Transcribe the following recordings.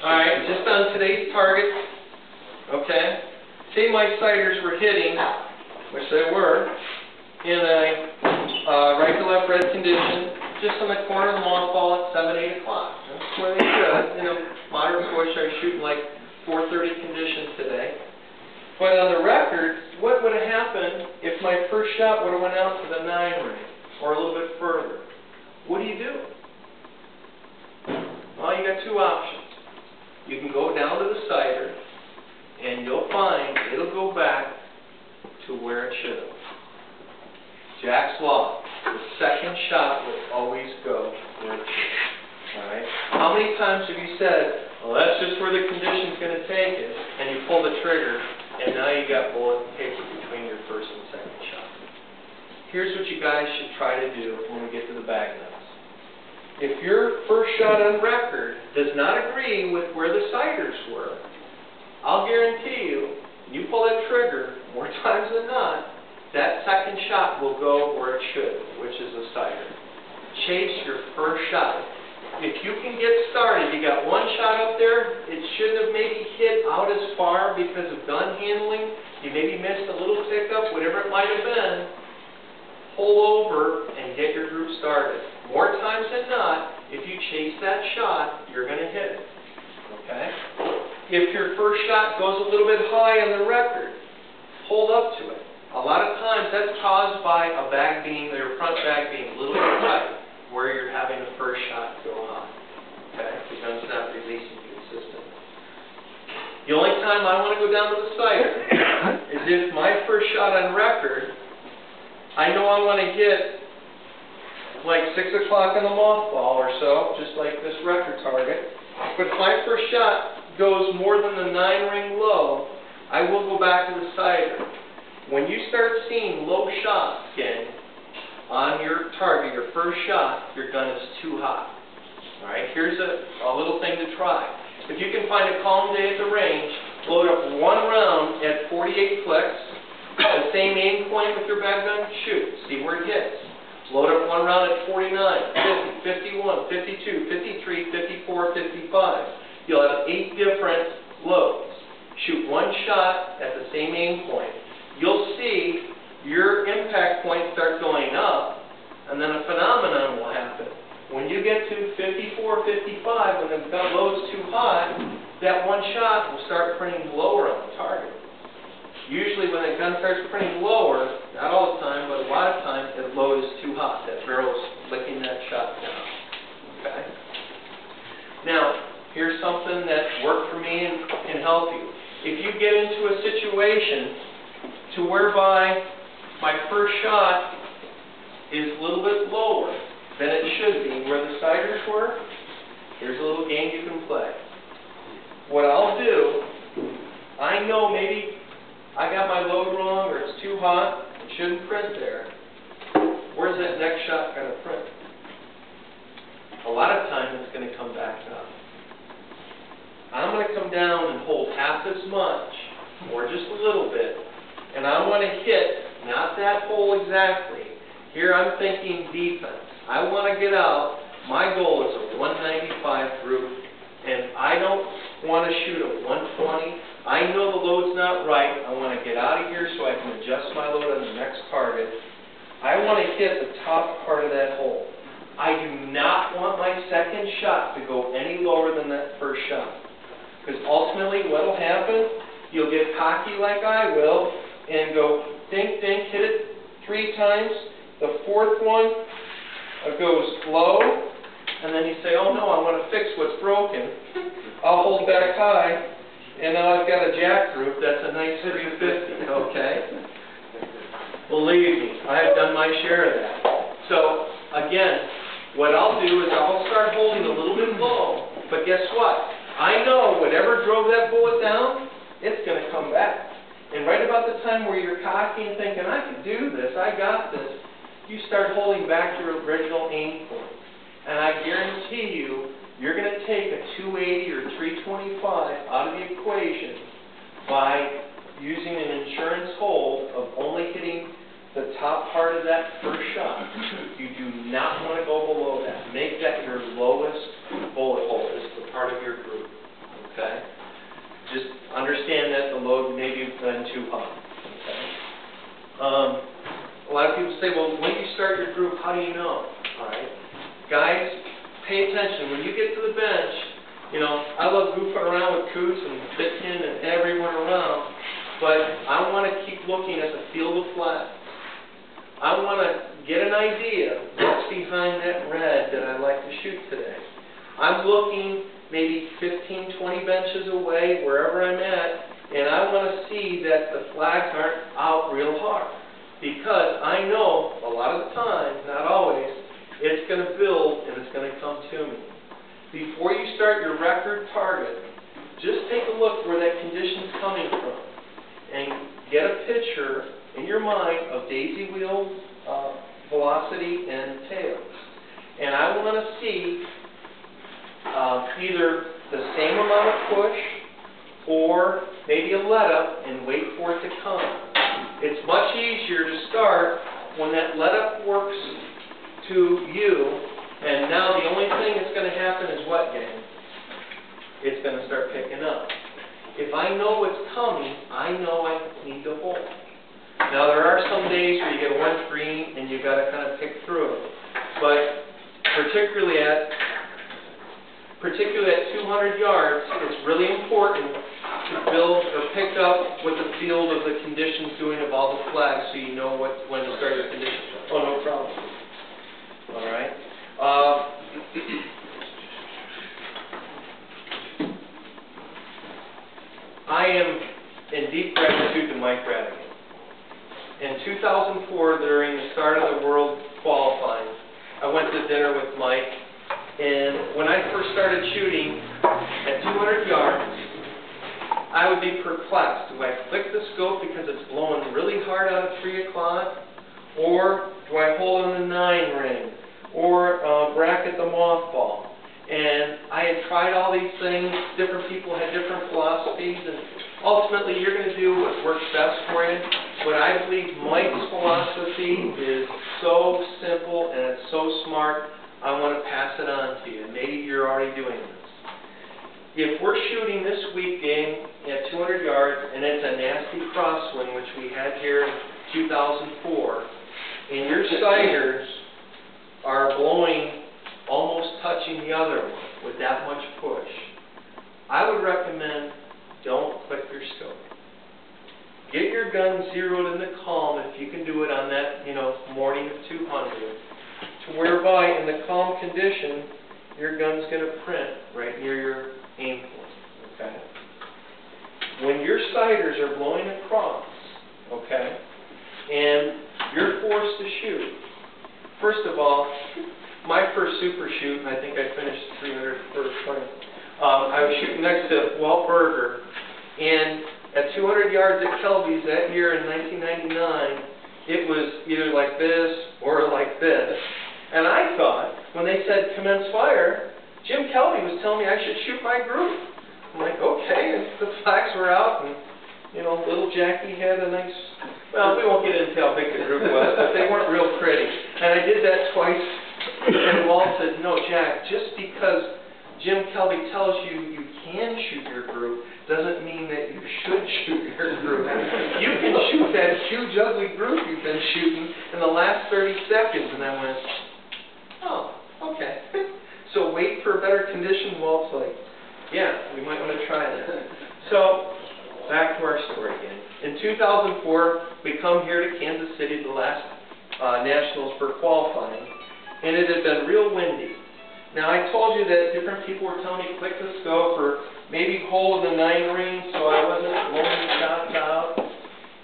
Alright, just on today's target, okay, say my sighters were hitting, which they were, in a right to left red condition, just on the corner of the mothball at 7, 8 o'clock. That's where they should. In a moderate push, I was shooting like 4:30 conditions today. But on the record, what would have happened if my first shot would have went out to the 9 ring, or a little bit further? What do you do? Well, you got two options. You can go down to the sighter, and you'll find it'll go back to where it should have. Jack's Law. The second shot will always go where it should have. Alright? How many times have you said, well, that's just where the condition's going to take it, and you pull the trigger, and now you got bullet and paper between your first and second shot? Here's what you guys should try to do when we get to the bag nuts. If your first shot on record does not agree with where the sighters were, I'll guarantee you pull that trigger, more times than not, that second shot will go where it should, which is the sighter. Chase your first shot. If you can get started, you got one shot up there, it shouldn't have maybe hit out as far because of gun handling, you maybe missed a little pickup, whatever it might have been, pull over and get your group started. More times than not, if you chase that shot, you're going to hit it. Okay? If your first shot goes a little bit high on the record, hold up to it. A lot of times that's caused by a bag being, or front bag being a little bit tight, where you're having the first shot go high. Okay? The gun's not releasing consistently. The only time I want to go down to the sighter is if my first shot on record, I know I want to hit like 6 o'clock on the mothball or so, just like this record target. But if my first shot goes more than the 9 ring low, I will go back to the sighter. When you start seeing low shots, gang, on your target, your first shot, your gun is too hot. Alright, here's a little thing to try. If you can find a calm day at the range, load up one round at 48 clicks, the same aim point with your bag gun, shoot, see where it hits. Load up one round at 49, 50, 51, 52, 53, 54, 55. You'll have 8 different loads. Shoot one shot at the same aim point. You'll see your impact points start going up, and then a phenomenon will happen. When you get to 54, 55, when the gun load's too hot, that one shot will start printing lower on the target. Usually when the gun starts printing lower, not all the time, but a lot of times, the load is too hot. That barrel's flicking that shot down. Okay? Now, here's something that worked for me and can help you. If you get into a situation to whereby my first shot is a little bit lower than it should be, where the sighters were, here's a little game you can play. What I'll do, I know maybe I got my load wrong, or it's too hot, it shouldn't print there. Where's that next shot going to print? A lot of times it's going to come back up. I'm going to come down and hold half as much, or just a little bit, and I want to hit, not that hole exactly. Here I'm thinking defense. I want to get out. My goal is a 195 group, and I don't want to shoot a 120. I know the load's not right. I want to get out of here so I can adjust my load on the next target. I want to hit the top part of that hole. I do not want my second shot to go any lower than that first shot. Because ultimately what will happen, you'll get cocky like I will and go dink, dink, hit it 3 times. The fourth one goes low, and then you say, oh no, I want to fix what's broken. I'll hold back high. And now I've got a jack group that's a nice 350, okay? Believe me, I have done my share of that. So, again, what I'll do is I'll start holding a little bit low, but guess what? I know whatever drove that bullet down, it's going to come back. And right about the time where you're cocky and thinking, I can do this, I got this, you start holding back your original aim point. And I guarantee you, you're going to take a 280 or 325 out of the equation by using an insurance hold of only hitting the top part of that first shot. You do not want to go below that. Make that your lowest bullet hole. This is the part of your group. understand that the load may be been too high. Okay? A lot of people say, well, when you start your group, how do you know? All right, guys, pay attention. When you get to the bench, you know, I love goofing around with Coots and Bitkin and everyone around, but I want to keep looking at the field of flags. I want to get an idea what's behind that red that I'd like to shoot today. I'm looking maybe 15, 20 benches away, wherever I'm at, and I want to see that the flags aren't out real hard. Because I know, a lot of the time, not always, it's going to build and it's going to come to me. Before you start your record target, just take a look where that condition's coming from and get a picture in your mind of daisy wheel velocity and tails. And I want to see either the same amount of push or maybe a let up and wait for it to come. It's much easier to start when that let up works to you, and now the only thing that's going to happen is what, gang? It's going to start picking up. If I know what's coming, I know I need to hold. Now there are some days where you get orange green and you've got to kind of pick through it. But particularly at 200 yards, it's really important to build or pick up what the field of the conditions doing of all the flags so you know when to start your condition. Oh, no problem. All right. I am in deep gratitude to Mike Radigan. In 2004, during the start of the World qualifying, I went to dinner with Mike, and when I first started shooting at 200 yards, I would be perplexed. Do I flick the scope because it's blowing really hard out at 3 o'clock? Or do I hold on the 9 ring? Or bracket the mothball? And I had tried all these things. Different people had different philosophies. And ultimately, you're going to do what works best for you. But I believe Mike's philosophy is so simple and it's so smart, I want to pass it on to you. Maybe you're already doing this. If we're shooting this week game at 200 yards and it's a nasty crosswind, which we had here in 2004, and your sighters are blowing almost touching the other one with that much push, I would recommend don't click your scope. Get your gun zeroed in the calm if you can do it on that, morning of 200, to whereby in the calm condition, your gun's going to print right near your aim point, okay? When your sighters are blowing across, okay, and you're forced to shoot, first of all, my first super shoot, and I think I finished 300 first time, I was shooting next to Walt Berger, and at 200 yards at Kelby's that year in 1999, it was either like this or like this. And I thought, when they said commence fire, Jim Kelby was telling me I should shoot my group. I'm like, okay, and the flags were out, and, little Jackie had a nice, well, we won't get into how big the group was, but they weren't real pretty. And I did that twice, and Walt said, no, Jack, just because Jim Kelby tells you you can shoot your group doesn't mean that you should shoot your group. You can shoot that huge, ugly group you've been shooting in the last 30 seconds. And I went, oh, okay. So wait for a better condition. Walt's like, yeah, we might want to try that. So back to our story again. In 2004, we come here to Kansas City, the last Nationals for qualifying, and it had been real windy. Now, I told you that different people were telling me click the scope or maybe hold in the 9 ring so I wasn't blowing the shots out.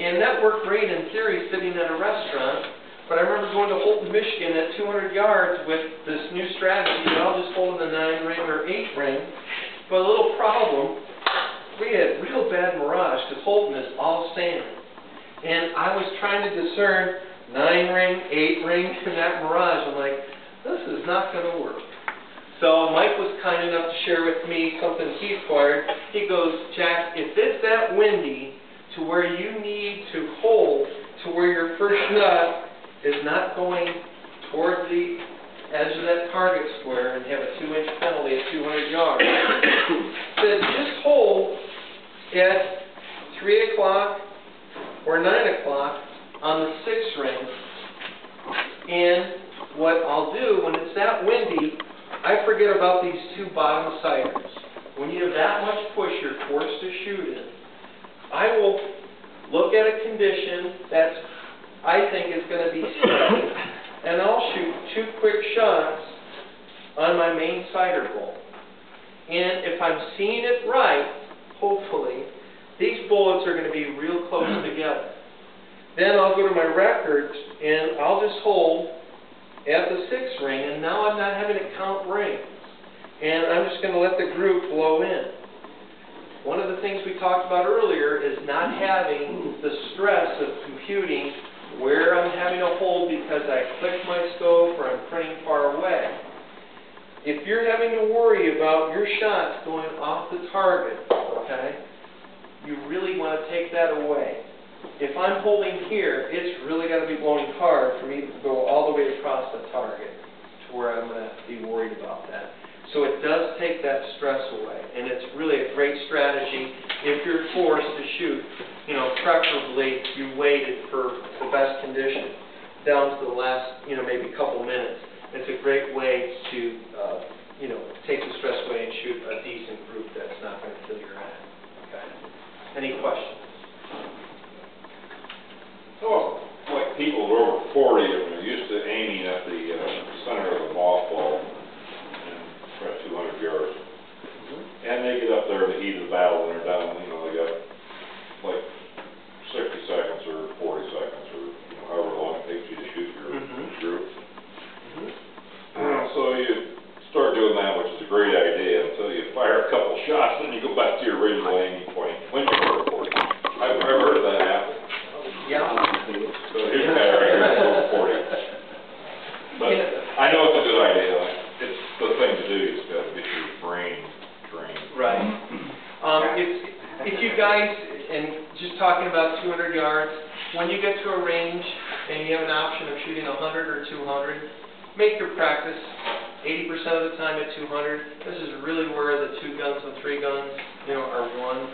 And that worked great in theory sitting at a restaurant. But I remember going to Holton, Michigan at 200 yards with this new strategy that I'll just hold in the 9 ring or 8 ring. But a little problem, we had real bad mirage because Holton is all sand. And I was trying to discern 9 ring, 8 ring, and that mirage. I'm like, this is not going to work. So Mike was kind enough to share with me something he acquired. He goes, Jack, if it's that windy to where you need to hold to where your first shot is not going toward the edge of that target square and have a 2-inch penalty at 200 yards, said just hold at 3 o'clock or 9 o'clock on the 6 ring. And what I'll do, when it's that windy, I forget about these 2 bottom siders. When you have that much push you're forced to shoot in, I will look at a condition that's, I think, is going to be safe, and I'll shoot 2 quick shots on my main cider bowl. And if I'm seeing it right, hopefully, these bullets are going to be real close together. Then I'll go to my records, and I'll just hold at the 6 ring, and now I'm not having to count rings. And I'm just going to let the group blow in. One of the things we talked about earlier is not having the stress of computing where I'm having to hold because I clicked my scope or I'm printing far away. If you're having to worry about your shots going off the target, okay, you really want to take that away. If I'm holding here, it's really got to be blowing hard for me to go all the way across the target to where I'm going to be worried about that. So it does take that stress away, and it's really a great strategy if you're forced to shoot. You know, preferably you waited for the best condition down to the last, maybe couple minutes. It's a great way to, take the stress away and shoot a decent group that's not going to kill your eye. Okay. Any questions? So, like people who are over 40 and they're used to aiming at the center of the mothball and try 200 yards. And they get up there in the heat of the battle and they're down, they got like 60 seconds or 40 seconds or however long it takes you to shoot your group. So you start doing that, which is a great idea, until you fire a couple shots and you go back to your original aiming point when you're over 40. I've heard of that happen. Yeah. So here's a guy right here that's over 40. But I know it's a good idea. It's the thing to do. You've got to get your brain trained. Right. If you guys, and just talking about 200 yards, when you get to a range and you have an option of shooting 100 or 200, make your practice 80% of the time at 200. This is really where the 2 guns and 3 guns, are one.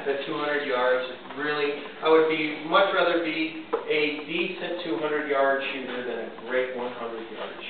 The 200 yards, really, I would much rather be a decent 200-yard shooter than a great 100-yard shooter.